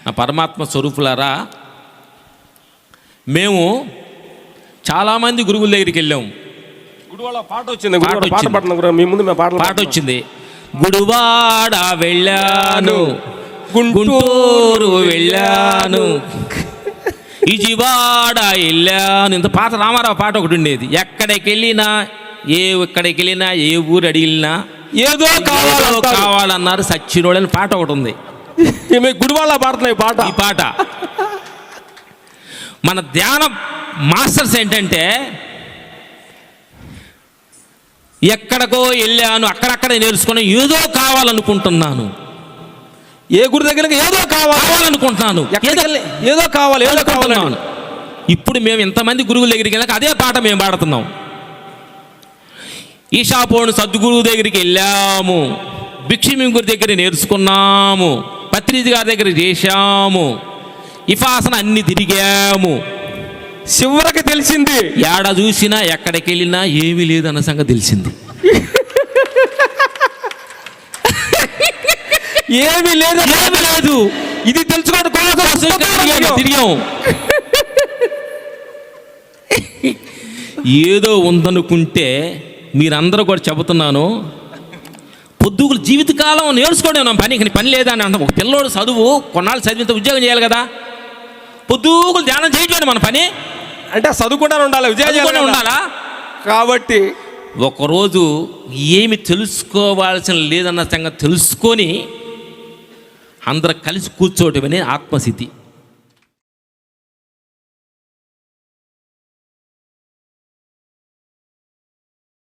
నా పరమాత్మ స్వరూపులారా, మేము చాలామంది గురువుల దగ్గరికి వెళ్ళాము. పాట వచ్చింది, మీ ముందు పాట వచ్చింది. గుడివాడ వెళ్ళాను, గుంటూరు వెళ్ళాను, ఇజివాడ వెళ్ళాను. ఇంత పాట రామారావు పాట ఒకటి ఉండేది. ఎక్కడికి వెళ్ళినా ఏ ఊరు అడిగినా ఏదో కావాలన్నారు సచ్చినోడని పాట ఒకటి ఉంది. గుడివాళ్ళ పాడుతున్నాయి పాట. ఈ పాట మన ధ్యాన మాస్టర్స్ ఏంటంటే, ఎక్కడికో వెళ్ళాను, అక్కడక్కడే నేర్చుకుని ఏదో కావాలనుకుంటున్నాను, ఏ గురి దగ్గర ఏదో కావాలనుకుంటున్నాను, ఏదో కావాలన్నాను. ఇప్పుడు మేము ఇంతమంది గురువుల దగ్గరికి వెళ్ళాక అదే పాట మేము పాడుతున్నాం. ఈషాపోను సద్గురువు దగ్గరికి వెళ్ళాము, భిక్షమింగుడి దగ్గర నేర్చుకున్నాము, పత్రిజి గారి దగ్గర చేశాము, ఇఫాసన అన్ని తిరిగాము. చివరికి తెలిసింది ఏడ చూసినా ఎక్కడికి వెళ్ళినా ఏమీ లేదన్న సంగతి తెలిసింది. ఏమీ లేదు, ఇది తెలుసుకోవడం తిరిగాం. ఏదో ఉందనుకుంటే మీరందరూ కూడా చెబుతున్నాను, పొద్దుగులు జీవితకాలం నేర్చుకోవడం పని లేదా అని అంటాం. ఒక పిల్లోడు చదువు కొన్నాళ్ళు చదివితే ఉద్యోగం చేయాలి కదా. పొద్దుగులు ధ్యానం చేయట్లేదు మన పని అంటే చదువుకుంటూ ఉండాలి, విజయం ఉండాలా. కాబట్టి ఒకరోజు ఏమి తెలుసుకోవాల్సిన లేదన్న సంగతి తెలుసుకొని అందరూ కలిసి కూర్చోవటం అనేది ఆత్మస్థితి.